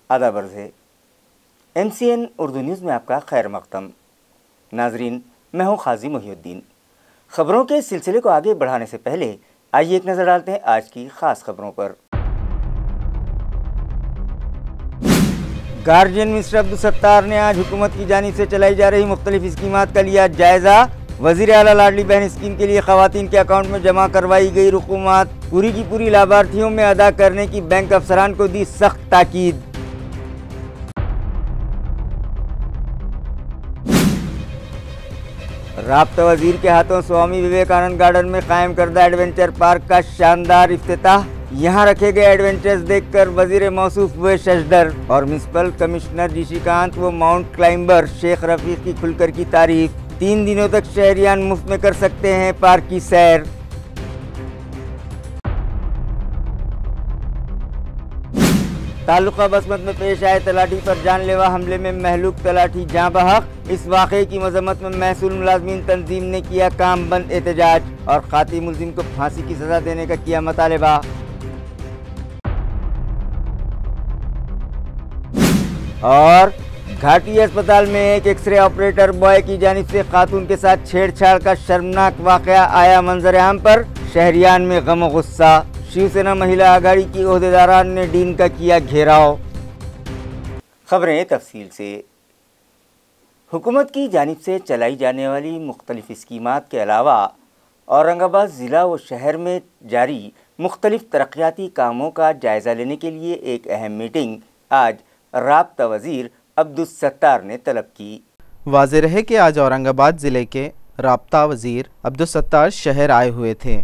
आदाब अर्ज़ है। MCN उर्दू न्यूज़ में आपका खैर मक़दम। नाजरीन, मैं हूँ क़ाज़ी मोहिउद्दीन। ख़बरों के सिलसिले को आगे बढ़ाने से पहले आइए एक नज़र डालते हैं आज की ख़ास ख़बरों पर। गार्जियन मिनिस्टर अब्दुल सत्तार ने आज हुकूमत की जानिब से चलाई जा रही मुख्तलिफ स्कीमात का लिया जायज़ा। वज़ीर आला लाडली बहन स्कीम के लिए ख़वातीन के अकाउंट में जमा करवाई गई रकूमात पूरी की पूरी लाभार्थियों में अदा करने की बैंक अफसरान को दी सख्त ताकीद। राब्ता वज़ीर के हाथों स्वामी विवेकानंद गार्डन में कायम करदा एडवेंचर पार्क का शानदार इफ्तिताह। यहाँ रखे गए एडवेंचर्स देखकर वज़ीर मौसूफ हुए शशदर और म्युनिसिपल कमिश्नर ऋषिकांत व माउंट क्लाइंबर शेख रफीक की खुलकर की तारीफ। 3 दिनों तक शहरियान मुफ्त में कर सकते हैं पार्क की सैर। तालुका बसमत में पेश आए तलाठी पर जानलेवा हमले में महलूक तलाठी जाँ बहक। इस वाक़े की मजम्मत में महसूल मुलाजमीन तंजीम ने किया काम बंद एहतजाज और खाती मुलजिम को फांसी की सजा देने का किया मुतालबा। और घाटी अस्पताल में एक एक्सरे ऑपरेटर बॉय की जानिब से खातून के साथ छेड़छाड़ का शर्मनाक वाक़या आया मंजर आम पर। शहरियान में गम और गुस्सा। शिवसेना महिला आघाड़ी की ओहदेदारान ने डीन का किया घेराव। खबरें तफसील से। हुकूमत की जानिब से चलाई जाने वाली मुख्तलिफ स्कीमात के अलावा औरंगाबाद ज़िला व शहर में जारी मुख्तलिफ तरक्याती कामों का जायज़ा लेने के लिए एक अहम मीटिंग आज राब्ता वज़ीर अब्दुल सत्तार ने तलब की। वाज़ेह है कि आज औरंगाबाद ज़िले के राब्ता वज़ीर अब्दुल सत्तार शहर आए हुए थे,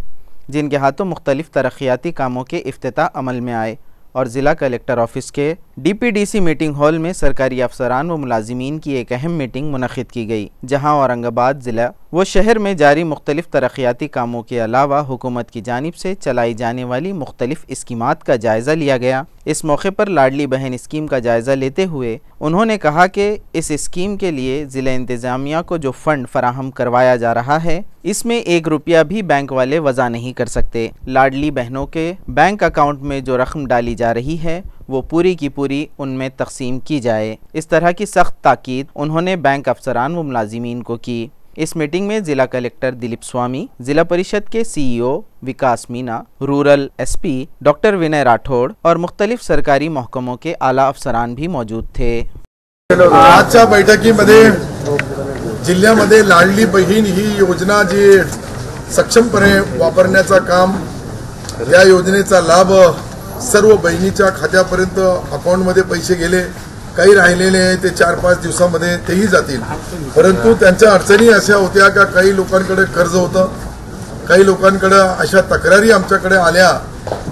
जिनके हाथों मुख्तलिफ तरक्याती कामों के इफ्तिताह अमल में आए और ज़िला कलेक्टर ऑफिस के DPDC मीटिंग हॉल में सरकारी अफसरान व मुलाजिमीन की एक अहम मीटिंग मुनक़िद की गई, जहां औरंगाबाद ज़िला व शहर में जारी मुख्तलिफ तरक्याती कामों के अलावा हुकूमत की जानिब से चलाई जाने वाली मुख्तलिफ स्कीमात का जायज़ा लिया गया। इस मौके पर लाडली बहन स्कीम का जायज़ा लेते हुए उन्होंने कहा कि इस स्कीम के लिए ज़िला इंतज़ामिया को जो फ़ंड फराहम करवाया जा रहा है, इसमें 1 रुपया भी बैंक वाले वज़ा नहीं कर सकते। लाडली बहनों के बैंक अकाउंट में जो रकम डाली जा रही है वो पूरी की पूरी उनमें तकसीम की जाए। इस तरह की सख्त ताकीद उन्होंने बैंक अफसरान व मुलाजिमीन को की। इस मीटिंग में ज़िला कलेक्टर दिलीप स्वामी, ज़िला परिषद के CEO Vikas Meena, rural SP doctor Vinay Rathod और मुख्तलिफ सरकारी महकमों के आला अफसरान भी मौजूद थे। आजच्या बैठकीमध्ये जिल्ह्यामध्ये लाडली बहीण ही योजना जी सक्षमपणे वापरण्याचा काम, या योजनेचा लाभ सर्व बहिणीच्या खात्यापर्यंत अकाउंटमध्ये पैसे गेले, काही राहिलेले ते 4-5 दिवसांमध्ये तेही जातील। परंतु त्यांच्या अडचणी अशा होत्या का काही लोकांकडे कर्ज होतं, काही लोकांकडे अशा तक्रारी आमच्याकडे आल्या।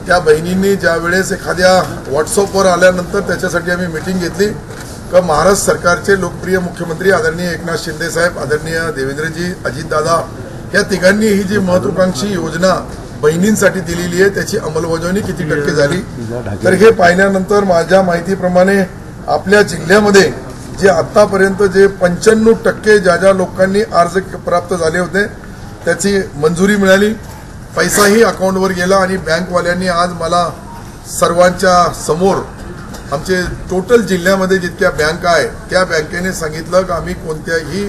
त्या बहिणींनी ज्या वेळेस एखाद्या व्हॉट्सअपवर आल्यानंतर त्याच्यासाठी आम्ही मीटिंग घेतली का महाराष्ट्र सरकारचे लोकप्रिय मुख्यमंत्री आदरणीय एकनाथ शिंदे साहेब, आदरणीय देवेंद्रजी, अजितदादा या तिघांनी ही जी महत्त्वाकांक्षी योजना बहिणींसाठी दिलेली आहे त्याची अंमलबजावणी किती टक्के झाली, तर हे पाहिल्यानंतर माझ्या माहितीप्रमाणे आपल्या जिल्ह्यामध्ये जे आतापर्यंत जे 95% ज्या लोकांनी अर्ज प्राप्त झाले होते त्याची मंजुरी मिळाली, पैसाही अकाउंटवर गेला आणि बँकवाल्यांनी आज मला सर्वांच्या समोर आमचे टोटल जिल्ह्यामध्ये जितक्या बँका आहे त्या बँकेने सांगितलं की आम्ही कोणत्याही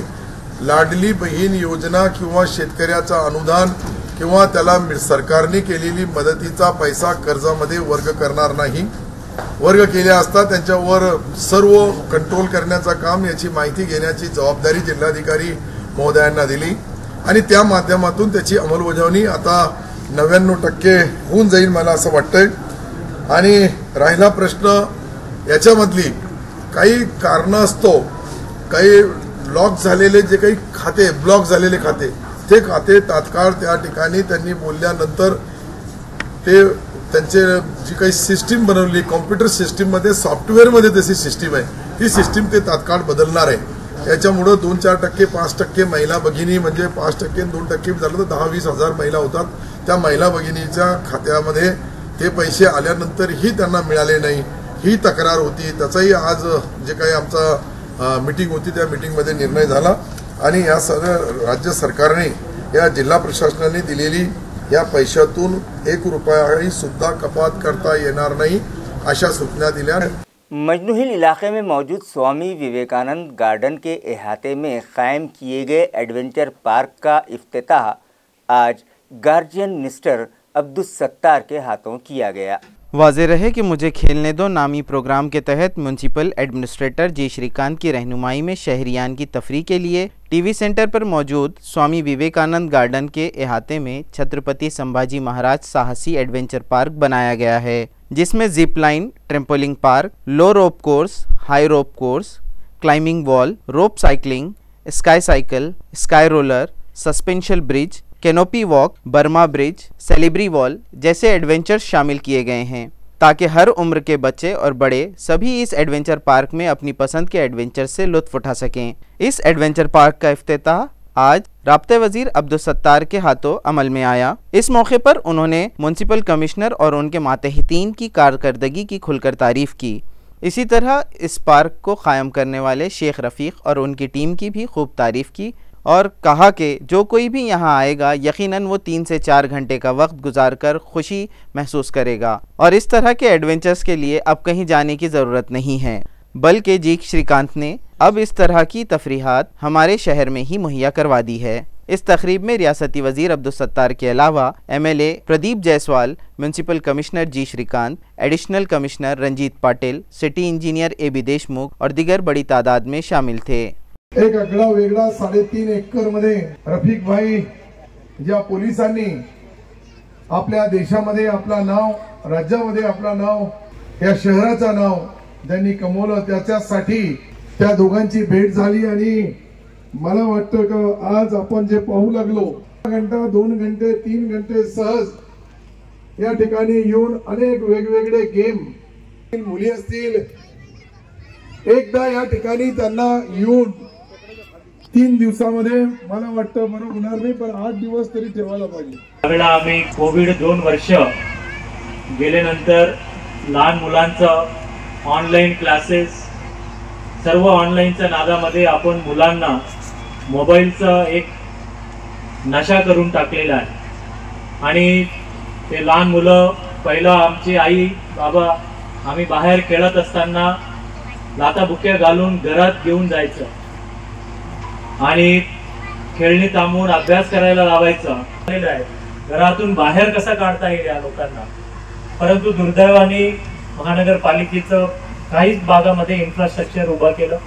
लाडली बहीण योजना किंवा शेतकऱ्याचा अनुदान किंवा त्याला सरकारने केलेली मदतीचा पैसा कर्जामध्ये वर्ग करणार नाही। वर्ग केले असता त्यांच्यावर सर्व कंट्रोल करण्याचा काम, याची माहिती घेण्याची जबाबदारी जिल्हाधिकारी महोदयांना दिली आणि त्या माध्यमातून त्याची अंमलबजावणी आता 99% होऊन जाईल मला असं वाटतंय। आणि राहिला प्रश्न याच्यामधली काही कारणं असतो, काही लॉक झालेले जे काही खाते, ब्लॉक झालेले खाते, ते खाते तात्काळ त्या ठिकाणी त्यांनी बोलल्यानंतर ते त्यांचे जी काही सिस्टीम बनवली कॉम्प्युटर सिस्टीम मध्ये सॉफ्टवेअर मध्ये तशी सिस्टीम आहे, ती सिस्टीम ते तात्काळ बदलणार आहे। त्याच्यामुळे 2-4%, 5% महिला भगिनी म्हणजे 5% 2% झालं तर 10-20 हजार महिला होतात। त्या महिला भगिनीच्या खात्यामध्ये ते पैसे आल्यानंतर ही त्यांना मिळाले नाही, ही तक्रार होती। त्याचाही आज जे काही आमचा मीटिंग होती त्या मीटिंग मध्ये निर्णय झाला आणि या सर्व राज्य सरकारने या जिल्हा प्रशासनाने दिलेली या पैशातून 1 रुपयाही सुद्धा कपात करता येणार नाही अशा सूचना दिल्या। मजनू-हिल इलाके में मौजूद स्वामी विवेकानंद गार्डन के अहाते में कायम किए गए एडवेंचर पार्क का इफ्तिताह आज गार्जियन मिस्टर अब्दुल सत्तार के हाथों किया गया। वाज़ेह रहे कि मुझे खेलने दो नामी प्रोग्राम के तहत म्यूनसिपल एडमिनिस्ट्रेटर जी श्रीकांत की रहनुमाई में शहरियान की तफरीह के लिए टीवी सेंटर पर मौजूद स्वामी विवेकानंद गार्डन के अहाते में छत्रपति संभाजी महाराज साहसी एडवेंचर पार्क बनाया गया है, जिसमें zip line, trampoline park, low rope course, high rope course, climbing wall, rope cycling, sky cycle, sky roller, suspension bridge, canopy walk, Burma bridge, celebrity wall जैसे adventure शामिल किए गए हैं ताकि हर उम्र के बच्चे और बड़े सभी इस एडवेंचर पार्क में अपनी पसंद के एडवेंचर से लुत्फ उठा सकें। इस एडवेंचर पार्क का इफ्तिताह आज राब्ते वजीर अब्दुल सत्तार के हाथों अमल में आया। इस मौके पर उन्होंने म्यूनसिपल कमिश्नर और उनके मातहतीन की कारकर्दगी की खुलकर तारीफ की। इसी तरह इस पार्क को कायम करने वाले शेख रफ़ीक और उनकी टीम की भी खूब तारीफ की और कहा कि जो कोई भी यहाँ आएगा यकीनन वो 3 से 4 घंटे का वक्त गुजारकर खुशी महसूस करेगा और इस तरह के एडवेंचर्स के लिए अब कहीं जाने की ज़रूरत नहीं है, बल्कि जी श्रीकांत ने अब इस तरह की तफरीहात हमारे शहर में ही मुहैया करवा दी है। इस तकरीब में रियासती वजीर अब्दुल सत्तार के अलावा MLA Pradeep Jaiswal, municipal commissioner G Srikanth, additional commissioner Ranjit Patil, city engineer AB Deshmukh और दिगर बड़ी तादाद में शामिल थे। एक आगळा वेगळा 3.5 एकर मध्ये रफीक भाई ज्या पोलिसांनी आपल्या देशामध्ये आपला नाव, राज्यामध्ये आपला नाव, या शहराचा नाव ज्यांनी कमवलं त्याच्यासाठी त्या दोघांची भेट झाली आणि मला वाटतं की आज आपण जे पाहू लागलो 1 घंटा 2 घंटे 3 घंटे सहज या ठिकाणी येऊन अनेक वेगवेगळे गेम मुली असतील एकदा या ठिकाणी त्यांना येऊन 3 दिवसामध्ये मला वाटतं बरं होणार नाही पण 8 दिवस तरी ठेवायला पाहिजे। त्यावेळेला आम्ही कोविड 2 वर्ष गेल्यानंतर लहान मुलांचं ऑनलाईन क्लासेस सर्व ऑनलाईनच्या नादामध्ये आपण मुलांना मोबाईलचा एक नशा करून टाकलेला आहे आणि ते लहान मुलं पहिला आमची आई बाबा आम्ही बाहेर खेळत असताना लाता बुक्या घालून घरात घेऊन जायचं आणि खेळणी थांबवून अभ्यास करायला लावायचं। घरातून बाहेर कसा काढता येईल या लोकांना, परंतु दुर्दैवाने महानगरपालिकेचं काहीच भागामध्ये इन्फ्रास्ट्रक्चर उभा केलं।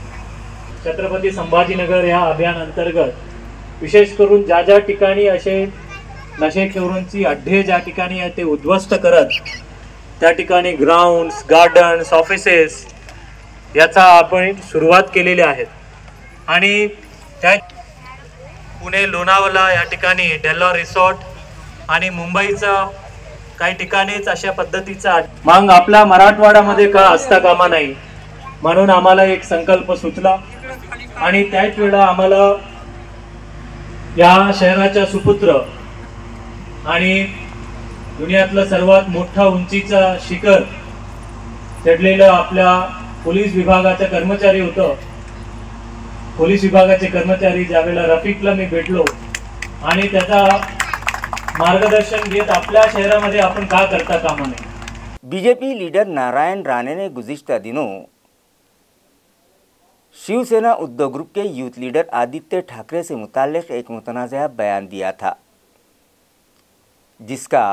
छत्रपती संभाजीनगर या अभियान अंतर्गत विशेष करून ज्या ज्या ठिकाणी असे नशेखोरांची अड्डे ज्या ठिकाणी आहे ते उद्ध्वस्त करत त्या ठिकाणी ग्राउंड्स, गार्डन्स, ऑफिसेस याचा आपण सुरुवात केलेली आहेत आणि त्या पुणे, लोणावळा या ठिकाणी डेल्ला रिसॉर्ट आणि मुंबईचं काही ठिकाणीच अशा पद्धतीचा मग आपल्या मराठवाड्यामध्ये का असता कामा नाही म्हणून आम्हाला एक संकल्प सुचला आणि त्याच वेळेला आम्हाला या शहराच्या सुपुत्र आणि दुनियातलं सर्वात मोठा उंचीचा शिखर चढलेलं आपल्या पोलीस विभागाचा कर्मचारी होतं। पोलीस विभागाचे कर्मचारी ज्यावेळेला रफीकला मी भेटलो आणि त्याचा मार्गदर्शन घेत आपल्या शहरामध्ये आपण का करता कामा नहीं। बीजेपी लीडर नारायण राणे ने गुज़िश्ता दिनों शिवसेना उद्धव ग्रुप के यूथ लीडर आदित्य ठाकरे से मुताल्लिक एक मुतनाज़ा बयान दिया था, जिसका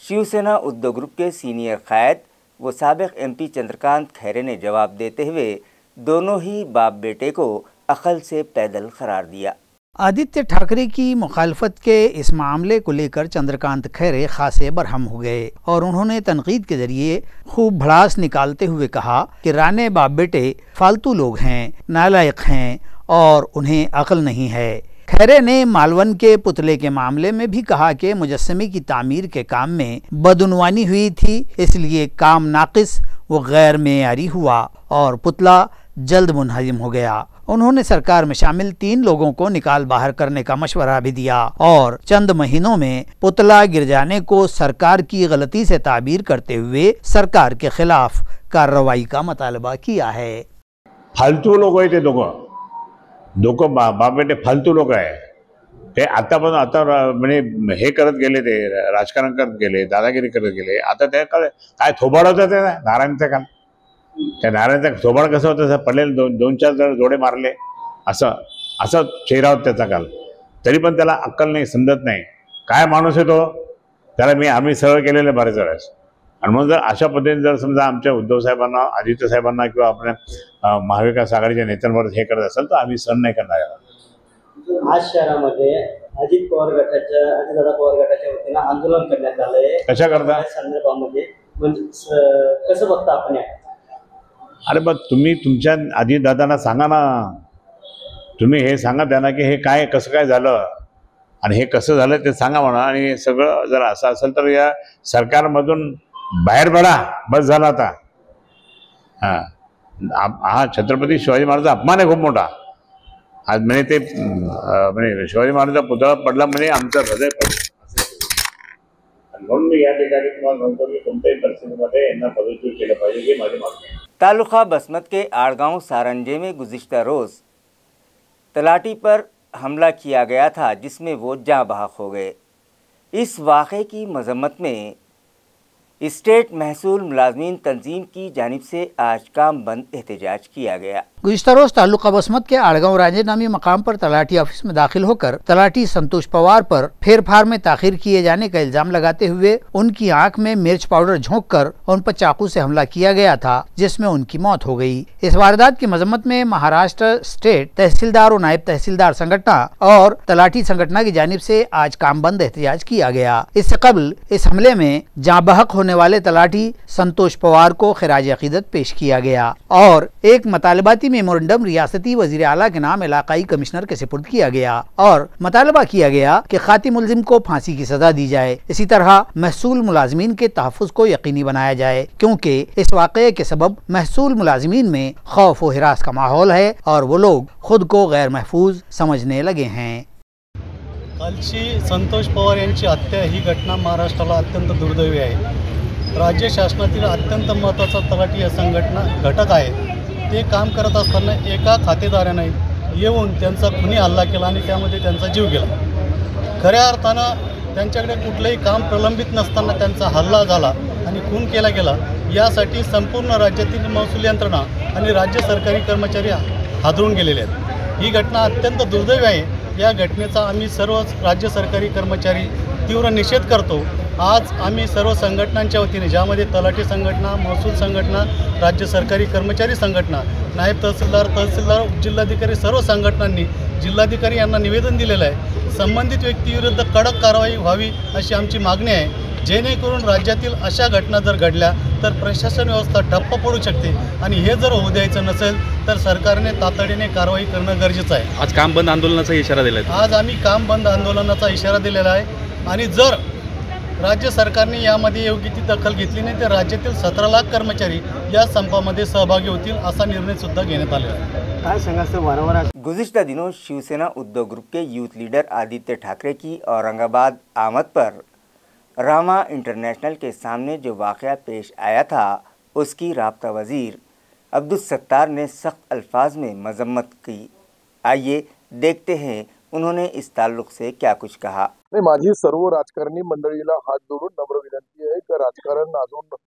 शिवसेना उद्धव ग्रुप के सीनियर कायद व साबिक MP चंद्रकांत खैरे ने जवाब देते हुए दोनों ही बाप बेटे को अकल से पैदल करार दिया। आदित्य ठाकरे की मुखालफत के इस मामले को लेकर चंद्रकांत खैरे खासे बरहम हो गए और उन्होंने तनकीद के जरिए खूब भड़ास निकालते हुए कहा कि राणे बाप बेटे फालतू लोग हैं, नालायक हैं और उन्हें अकल नहीं है। खैरे ने मालवन के पुतले के मामले में भी कहा कि मुजस्समे की तामीर के काम में बदउनवानी हुई थी, इसलिए काम नाकिस व गैर मेयारी हुआ और पुतला जल्द मुनहदिम हो गया। उन्होंने सरकार में शामिल 3 लोगों को निकाल बाहर करने का मशवरा भी दिया और चंद महीनों में पुतला गिर जाने को सरकार की गलती से ताबीर करते हुए सरकार के खिलाफ कार्रवाई का मुतालबा किया है। फालतू लोक आहे ते दोघं बाप बेटे फालतू लोक आहे ते आता म्हणजे हे करत गेले, ते राजकारण करत गेले, दादागिरी करत गेले। आता ते काय थोबाडत होते नारायणचं काम त्या नारायणचा थोबाड कसं होतं, पडलेलं दोन चार जोडे मारले असं चेहरा होता त्याचा काल. तरी पण त्याला अक्कल नाही, समजत नाही काय माणूस आहे तो. त्याला आम्ही सरळ केलेलं आहे बरेच वेळेस. आणि म्हणून जर अशा पद्धतीने जर समजा आमच्या उद्धव साहेबांना, आदित्य साहेबांना किंवा आपल्या महाविकास आघाडीच्या नेत्यांवर हे करत असेल तर आम्ही सहन नाही करणार. आज शहरामध्ये अजितदादा पवार गटाच्या वतीनं आंदोलन करण्यात आलंय. कशा करता संदर्भामध्ये म्हणजे कसं बघता आपण? अरे मग तुम्ही तुमच्या अजितदादांना सांगा ना, तुम्ही हे सांगा त्यांना की हे काय कसं काय झालं आणि हे कसं झालं ते सांगा म्हणा. आणि सगळं जर असं असेल तर या सरकारमधून बाहेर पडा, बस झाला आता. हा छत्रपती शिवाजी महाराजांचा अपमान आहे खूप मोठा. आज म्हणजे ते म्हणजे शिवाजी महाराजांचा पुतळा पडला म्हणजे आमचं हृदय पडलं. म्हणून मी या ठिकाणी तुम्हाला म्हणतो की कोणत्याही परिस्थितीमध्ये यांना पॉझिटिव्ह केलं पाहिजे, हे माझी मागणी आहे. तालुका बसमत के आड़गांव सारंजे में गुज़िश्ता रोज़ तलाटी पर हमला किया गया था, जिसमें वो जाँ बहक हो गए। इस वाक़े की मजम्मत में स्टेट महसूल मुलाजमीन तंजीम की जानिब से आज काम बंद एहतजाज किया गया। गुज़िश्ता रोज़ तालुका बसमत के आड़गांव राजे नामी मकाम पर तलाटी ऑफिस में दाखिल होकर तलाटी संतोष पवार पर फेर फार में ताखीर किए जाने का इल्जाम लगाते हुए उनकी आंख में मिर्च पाउडर झोंककर उन पर चाकू से हमला किया गया था, जिसमें उनकी मौत हो गई। इस वारदात की मजम्मत में महाराष्ट्र स्टेट तहसीलदार और नायब तहसीलदार संगठना और तलाटी संगठना की जानिब से आज काम बंद एहतजाज किया गया। इससे कबल इस हमले में जाँ बहक होने वाले तलाटी संतोष पवार को खिराज अकीदत पेश किया गया और एक मुतालबाती मेमोरेंडम रियासती वजीर आला के नाम इलाकाई कमिश्नर के सुपुर्द किया गया और मुतालबा किया गया कि खाती मुलजिम को फांसी की सजा दी जाए। इसी तरह महसूल मुलाजमीन के तहफ़्फ़ुज़ को यकीनी बनाया जाए, क्योंकि इस वाक़े के सबब महसूल मुलाजमीन में खौफ व हिरास का माहौल है और वो लोग खुद को गैर महफूज समझने लगे हैं। कालची संतोष पवार यांची हत्या ही घटना महाराष्ट्राला अत्यंत दुर्दैवी आहे। राज्य शासनातील अत्यंत महत्त्वाचा तलाठी या संघटना घटक आहे। ते काम करत असताना एका खातेदाराने येऊन त्यांचा खुनी हल्ला केला आणि त्यामध्ये त्यांचा जीव गेला। खऱ्या अर्थानं त्यांच्याकडे कुठलंही काम प्रलंबित नसताना त्यांचा हल्ला झाला आणि खून केला गेला। यासाठी संपूर्ण राज्यातील महसूल यंत्रणा आणि राज्य सरकारी कर्मचारी हादरून गेलेले आहेत। ही घटना अत्यंत दुर्दैवी आहे। या घटनेचा आम्ही सर्व राज्य सरकारी कर्मचारी तीव्र निषेध करतो। आज आम्ही सर्व संघटनांच्या वतीने, ज्यामध्ये तलाठी संघटना, महसूल संघटना, राज्य सरकारी कर्मचारी संघटना, नायब तहसीलदार, जिल्हाधिकारी सर्व संघटनांनी जिल्हाधिकारी यांना निवेदन दिलेलं आहे। संबंधित व्यक्तीविरुद्ध कडक कारवाई व्हावी अशी आमची मागणी आहे, जेणेकरून राज्यातील अशा घटना जर घडल्या तर प्रशासन व्यवस्था ठप्प पडू शकते आणि हे जर होऊ द्यायचं नसेल तर सरकारने तातडीने कारवाई करणं गरजेचं आहे। आज काम बंद आंदोलनाचा इशारा दिला आहे। आज आम्ही काम बंद आंदोलनाचा इशारा दिलेला आहे आणि जर राज्य सरकारने यामध्ये योग्य ती दखल घेतली नाही तर राज्यातील 17 लाख कर्मचारी या संपामध्ये सहभागी होतील असा निर्णय सुद्धा घेण्यात आलेला आहे। काय सांगा सर, वारंवार गुज़िश्ता दिनों शिवसेना उद्धव ग्रुप के यूथ लीडर आदित्य ठाकरे की औरंगाबाद आमद पर रामा इंटरनेशनल के सामने जो वाक़या पेश आया था, उसकी राब्ता वज़ीर अब्दुल सत्तार ने सख्त अल्फाज में मजम्मत की। आइए देखते हैं उन्होंने इस ताल्लुक से क्या कुछ कहा। नाही, माझी सर्व राजकारणी मंडळीला हात जोडून नम्र विनंती आहे की राजकारण अजून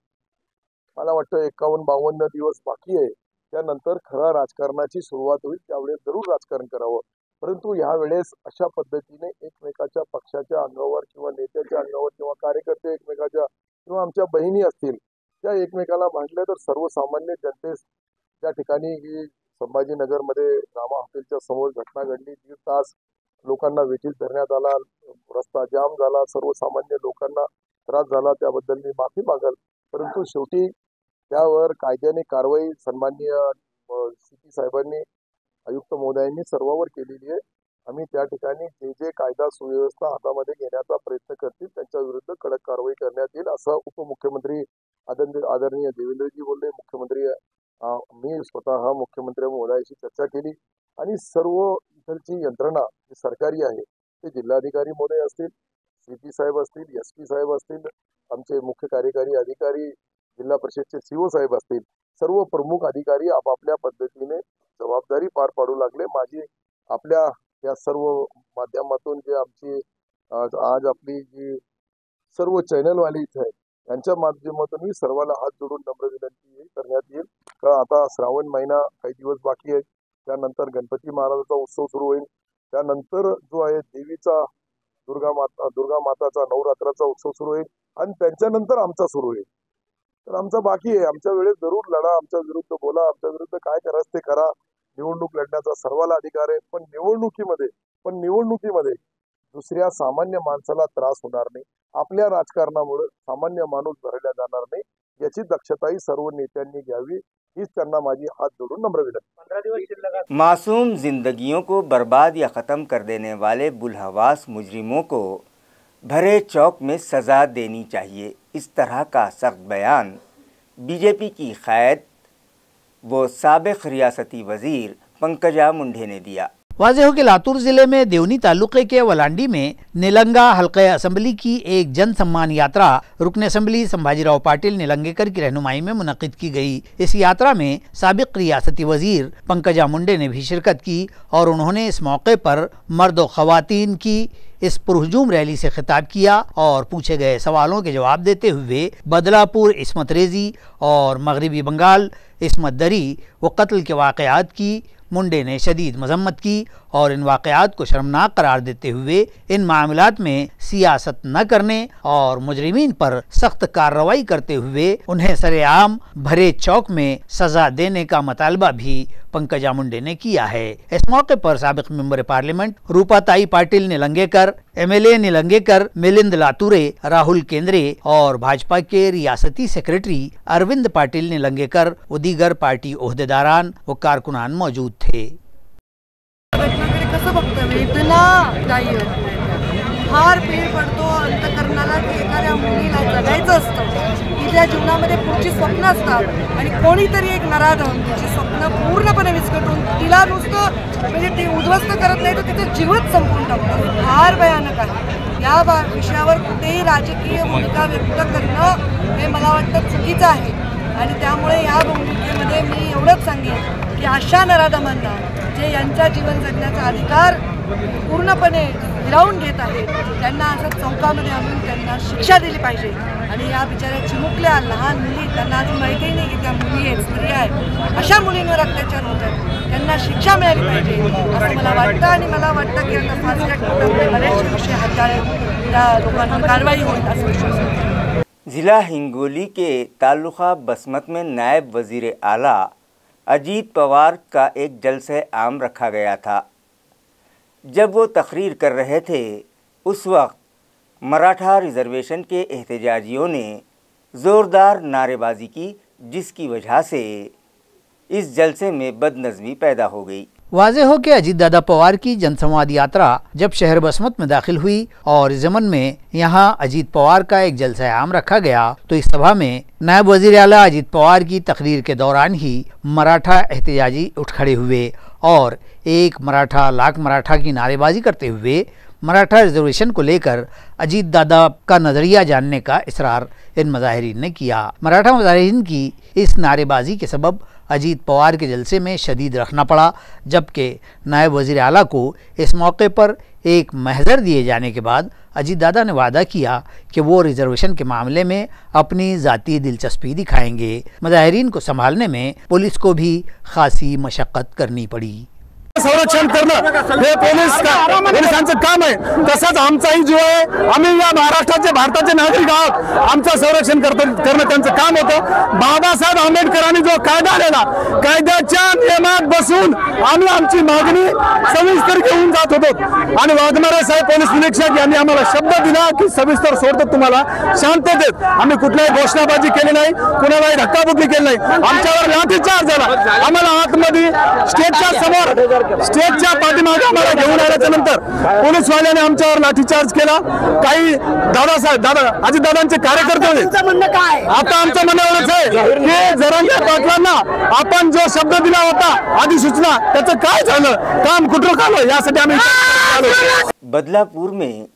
मला वाटतं 51-52 दिवस बाकी आहे, त्यानंतर खरा राजकारणाची सुरुवात होईल, त्यावेळेस जरूर राजकारण करावं। परंतु ह्या वेळेस अशा पद्धतीने एकमेकाच्या पक्षाच्या अंगावर किंवा नेत्याच्या अंगावर किंवा कार्यकर्ते एकमेकाच्या किंवा आमच्या बहिणी असतील त्या एकमेकाला भांडल्या तर सर्वसामान्य जनतेस त्या ठिकाणी ही संभाजीनगरमध्ये रामा हॉटेलच्या समोर घटना घडली। 1.5 तास लोकांना वेठीस धरण्यात आला, रस्ता जाम झाला, सर्वसामान्य लोकांना त्रास झाला, त्याबद्दल मी माफी मागेल। परंतु शेवटी त्यावर कायद्याने कारवाई सन्माननीय सीपी साहेबांनी, आयुक्त महोदयांनी सर्वांवर केलेली आहे। आम्ही त्या ठिकाणी जे जे कायदा सुव्यवस्था हातामध्ये घेण्याचा प्रयत्न करतील त्यांच्या विरुद्ध कडक कारवाई करण्यात येईल असं उपमुख्यमंत्री आदरणीय देवेंद्रजी बोलले। मुख्यमंत्री मी स्वतः मुख्यमंत्री महोदयाशी चर्चा केली आणि सर्व इथलची यंत्रणा जी सरकारी आहे ते जिल्हाधिकारी महोदय असतील, सीपी साहेब असतील, एसपी साहेब असतील, आमचे मुख्य कार्यकारी अधिकारी, जिल्हा परिषदचे सीओ साहेब असतील, सर्व प्रमुख अधिकारी आपापल्या पद्धतीने जबाबदारी पार पाडू लागले। माझी आपल्या या सर्व माध्यमातून जे आमची आज आपली जी सर्व चॅनलवाले इथे आहेत यांच्या माध्यमातून सर्वांना हात जोडून नम्र विनंती करण्यात येईल का आता श्रावण महिना काही दिवस बाकी आहे, त्यानंतर गणपती महाराजाचा उत्सव सुरू होईल, त्यानंतर जो आहे देवीचा दुर्गा माताचा नवरात्राचा उत्सव सुरू होईल आणि त्यांच्यानंतर आमचा सुरू होईल. तर आमचा बाकी आहे. आमच्या वेळेस जरूर लढा, आमच्या विरुद्ध बोला, आमच्या विरुद्ध काय करायचं ते करा. निवडणूक लढण्याचा सर्वांना अधिकार आहे, पण निवडणुकीमध्ये दुसऱ्या सामान्य माणसाला त्रास होणार नाही. आपल्या राजकारणामुळे सामान्य माणूस भरला जाणार नाही, याची दक्षताही सर्व नेत्यांनी घ्यावी, हीच त्यांना माझी हात जोडून नम्र विनंती. मासूम जिंदगियों को बर्बाद या ख़त्म कर देने वाले बुलहवास मुजरिमों को भरे चौक में सज़ा देनी चाहिए, इस तरह का सख्त बयान बीजेपी की क़ायद वो साबिक़ रियासती वज़ीर पंकजा मुंडे ने दिया। वाज़ेह हो कि लातूर ज़िले में देवनी तालुक़े के वलांडी में निलंगा हल्क़े असम्बली की एक जन सम्मान यात्रा रुकन असम्बली संभाजीराव पाटिल निलंगेकर की रहनुमाई में मुनक़िद की गई। इस यात्रा में साबिक़ रियासती वज़ीर पंकजा मुंडे ने भी शिरकत की और उन्होंने इस मौके पर मर्द व ख़वातीन की इस पुरहुजूम रैली से खिताब किया और पूछे गए सवालों के जवाब देते हुए बदलापुर इस्मत रेजी और मगरबी बंगाल इस्मत दरी व कत्ल के वाक़यात की मुंडे ने शदीद मजम्मत की और इन वाक़यात को शर्मनाक करार देते हुए इन मामलात में सियासत न करने और मुजरिमीन पर सख्त कार्रवाई करते हुए उन्हें सरेआम भरे चौक में सज़ा देने का मुतालबा भी पंकजा मुंडे ने किया है। इस मौके पर साबिक़ member parliament Rupatai Patil Nilangekar, MLA Nilangekar Milind Lature, Rahul Kendre और भाजपा के रियासती सेक्रेटरी अरविंद पाटिल निलंगेकर व दीगर पार्टी ओहदेदारान व कारकुनान मौजूद थे। कसं बघतोय वेदना काही फार पीड पडतो अंतकरणाला की एखाद्या मुलीला जगायचं असतं, तिच्या जीवनामध्ये पुढची स्वप्न असतात आणि कोणीतरी एक नराधम तिची स्वप्न पूर्णपणे विस्कटून तिला नुसतं म्हणजे ती उद्ध्वस्त करत नाही तर तिचं जीवच संपून टाकतो. फार भयानक आहे. या विषयावर कुठेही राजकीय भूमिका व्यक्त करणं हे मला वाटतं चुकीचं आहे आणि त्यामुळे या भूमिकेमध्ये मी एवढंच सांगेन की अशा नराधमांना जे यांचा जीवन जगण्याचा अधिकार पूर्णपणे हिरावून घेत आहेत त्यांना असं चौकामध्ये आणून त्यांना शिक्षा दिली पाहिजे. आणि या बिचाऱ्या चिमुकल्या लहान मुली, त्यांना अजून माहितीही नाही की त्या मुली आहेत, स्त्रिया आहेत, अशा मुलींवर अत्याचार होतात, त्यांना शिक्षा मिळाली पाहिजे असं मला वाटतं. आणि मला वाटतं की आता फास्ट ट्रॅक बरेचसे विषय हाताळून त्या लोकांवर कारवाई होईल असं विश्वास आहे. ज़िला हिंगोली के तालुका बसमत में नायब वज़ीर आला अजीत पवार का एक जलसे आम रखा गया था। जब वो तकरीर कर रहे थे उस वक्त मराठा रिजर्वेशन के एहतजाजियों ने ज़ोरदार नारेबाजी की, जिसकी वजह से इस जलसे में बदनज़मी पैदा हो गई। वाज़ेह हो कि अजीत दादा पवार की जनसंवाद यात्रा जब शहर बसमत में दाखिल हुई और इस ज़मन में यहाँ अजीत पवार का एक जलसा आम रखा गया तो इस सभा में नायब वज़ीर आला अजीत पवार की तकरीर के दौरान ही मराठा एहतजाजी उठ खड़े हुए और एक मराठा लाख मराठा की नारेबाजी करते हुए मराठा रिजर्वेशन को लेकर अजीत दादा का नज़रिया जानने का इसरार इन मुजाहिरीन ने किया। मराठा मुजाहिरीन की इस नारेबाजी के सबब अजीत पवार के जलसे में शदीद रखना पड़ा, जबकि नायब वज़ीर आला को इस मौके पर एक महज़र दिए जाने के बाद अजीत दादा ने वादा किया कि वो रिजर्वेशन के मामले में अपनी ज़ाती दिलचस्पी दिखाएंगे। मुजाहिरीन को संभालने में पुलिस को भी खासी मशक्क़त करनी पड़ी। संरक्षण करणं हे पोलिसांचं काम आहे, तसंच आमचाही जो आहे आम्ही या महाराष्ट्राचे भारताचे नागरिक आहोत, आमचं संरक्षण करणं त्यांचं काम होतं। बाबासाहेब आंबेडकरांनी जो कायदा आणला, कायद्याच्या नियमात बसून आम्ही आमची मागणी सविस्तर घेऊन जात होतो आणि वाघमारे साहेब पोलीस निरीक्षक यांनी आम्हाला शब्द दिला की सविस्तर सोडतो तुम्हाला शांततेत। आम्ही कुठल्याही घोषणाबाजी केली नाही, कुणालाही धक्काबुक्की केली नाही, आमच्यावर लाठीचार्ज झाला। आम्हाला आतमध्ये स्टेजच्या समोर स्टेजच्या पाठीमागे आम्हाला घेऊन आल्याच्या नंतर पोलीसवाल्याने आमच्यावर लाठीचार्ज केला। काही अजित दादांचे कार्यकर्ते होते। आता आमचं म्हणणं एवढंच आहे की जरांगे पाटलांना आपण जो शब्द दिला होता अधिसूचना, त्याचं काय झालं, काम कुठं झालं, यासाठी आम्ही बदलापुर में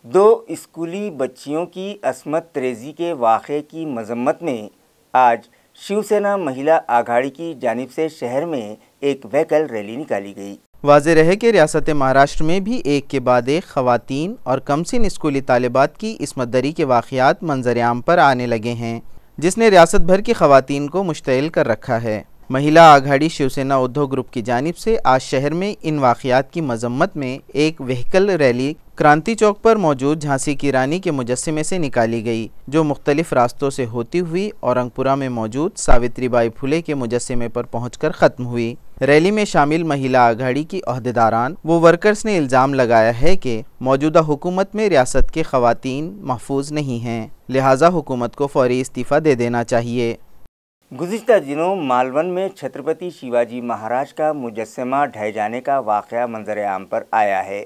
2 स्कूली बच्चियों की अस्मत रेजी के वाक़े की मजम्मत में आज शिवसेना महिला आघाड़ी की जानिब से शहर में एक व्हीकल रैली निकाली गई। वाज़ेह रहे कि रियासत महाराष्ट्र में भी एक के बाद एक ख़वातीन और कमसिन स्कूली तालिबात की इस्मत दरी के वाक़यात मंजर-ए-आम पर आने लगे हैं, जिसने रियासत भर की ख़वातीन को मुश्तइल कर रखा है। महिला आघाड़ी शिवसेना उद्धव ग्रुप की जानिब से आज शहर में इन वाक़यात की मजम्मत में एक व्हीकल रैली क्रांति चौक पर मौजूद झांसी की रानी के मुजस्समे से निकाली गई, जो मुख्तलिफ रास्तों से होती हुई औरंगपुरा में मौजूद सावित्रीबाई फुले के मुजस्समे पर पहुंचकर ख़त्म हुई। रैली में शामिल महिला आघाड़ी की अहदेदारान व वर्कर्स ने इल्ज़ाम लगाया है कि मौजूदा हुकूमत में रियासत के ख़वातीन महफूज नहीं हैं, लिहाजा हुकूमत को फौरी इस्तीफ़ा दे देना चाहिए। गुज़िश्ता दिनों मालवन में छत्रपति शिवाजी महाराज का मुजस्समा ढह जाने का वाक़या मंजर-ए-आम पर आया है,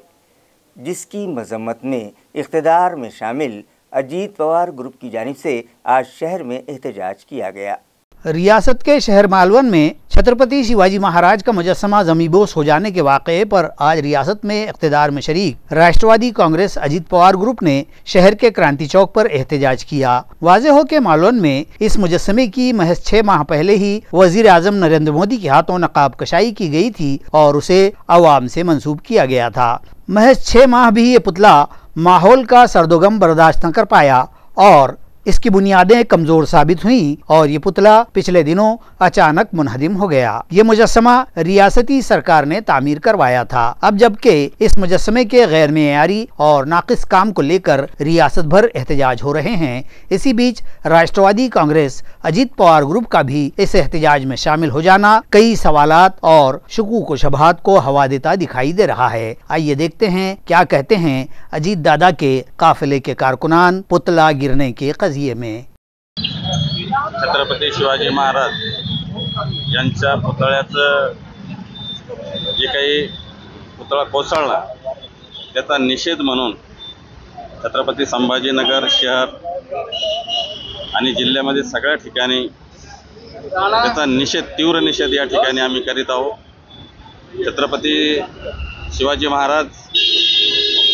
जिसकी मजम्मत में इक़्तिदार में शामिल अजीत पवार ग्रुप की जानिब से आज शहर में एहतजाज किया गया। रियासत के शहर मालवन में छत्रपति शिवाजी महाराज का मुजस्समा ज़मीबोस हो जाने के वाक़े पर आज रियासत में इक़्तिदार में शरीक राष्ट्रवादी कांग्रेस अजीत पवार ग्रुप ने शहर के क्रांति चौक पर एहतजाज किया। वाज़ेह हो के मालवन में इस मुजस्समे की महज 6 माह पहले ही वज़ीर आज़म नरेंद्र मोदी के हाथों नकाब कशाई की गई थी और उसे अवाम से मंसूब किया गया था। महज 6 माह भी ये पुतला माहौल का सर्दोगम बर्दाश्त न कर पाया और इसकी बुनियादें कमजोर साबित हुई और ये पुतला पिछले दिनों अचानक मुनहदिम हो गया। ये मुजस्समा रियासती सरकार ने तामीर करवाया था। अब जबकि इस मुजस्समे के गैर मेयारी और नाकिस काम को लेकर रियासत भर एहतजाज हो रहे हैं, इसी बीच राष्ट्रवादी कांग्रेस अजीत पवार ग्रुप का भी इस एहतजाज में शामिल हो जाना कई सवालात और शुकूक व शुबहात को हवा देता दिखाई दे रहा है। आइए देखते हैं क्या कहते हैं अजीत दादा के काफिले के कारकुनान पुतला गिरने के कज़िये में। छत्रपती शिवाजी महाराज यांच्या पुतळ्याचं जे काही पुतळा कोसळला त्याचा निषेध म्हणून छत्रपती संभाजीनगर शहर आणि जिल्ह्यामध्ये सगळ्या ठिकाणी त्याचा निषेध, तीव्र निषेध या ठिकाणी आम्ही करीत आहोत। छत्रपती शिवाजी महाराज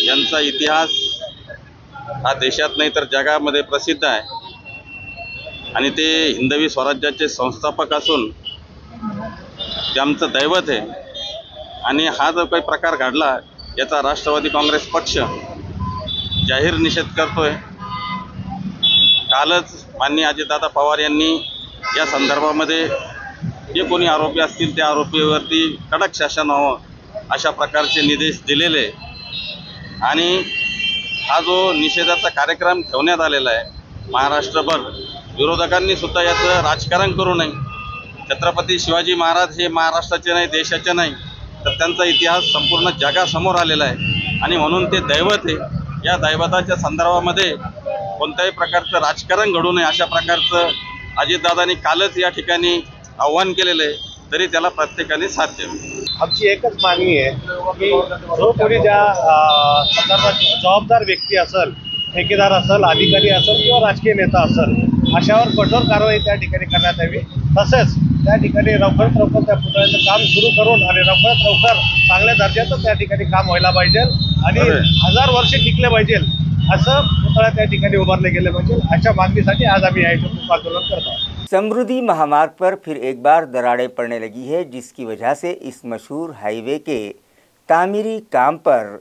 यांचा इतिहास हा देशात नाही तर जगामध्ये प्रसिद्ध आहे आणि ते हिंदवी स्वराज्याचे संस्थापक असून ते आमचं दैवत आहे आणि हा जो काही प्रकार घडला याचा राष्ट्रवादी काँग्रेस पक्ष जाहीर निषेध करतोय। कालच माननीय अजितदादा पवार यांनी या संदर्भामध्ये जे कोणी आरोपी असतील त्या आरोपीवरती कडक शासन व्हावं अशा प्रकारचे निर्देश दिलेले आणि हा जो निषेधाचा कार्यक्रम ठेवण्यात आलेला आहे महाराष्ट्रभर, विरोधकांनी सुद्धा याचं राजकारण करू नये। छत्रपती शिवाजी महाराज हे महाराष्ट्राचे नाही, देशाचे नाही, तर त्यांचा इतिहास संपूर्ण जगासमोर आलेला आहे आणि म्हणून ते दैवत आहे। या दैवताच्या संदर्भामध्ये कोणत्याही प्रकारचं राजकारण घडू नये अशा प्रकारचं अजितदादांनी कालच या ठिकाणी आव्हान केलेलं आहे, तरी त्याला प्रत्येकाने साथ द्यावी। आमची एकच मागणी आहे की जो कोणी त्या संदर्भात जबाबदार व्यक्ती असेल, ठेकेदार असेल, अधिकारी असेल किंवा राजकीय नेता असेल, अशावर कठोर कारवाई त्या ठिकाणी करण्यात यावी। तसेच त्या ठिकाणी लवकरात लवकर त्या पुतळ्याचं काम सुरू करून आणि लवकरात लवकर चांगल्या दर्जाचं त्या ठिकाणी काम व्हायला पाहिजे आणि 1000 वर्ष टिकले पाहिजे असं पुतळा त्या ठिकाणी उभारले गेले पाहिजे। अशा मागणीसाठी आज आम्ही या इथं आंदोलन करत आहोत। समृद्धि महामार्ग पर फिर एक बार दरारें पड़ने लगी है, जिसकी वजह से इस मशहूर हाईवे के तामीरी काम पर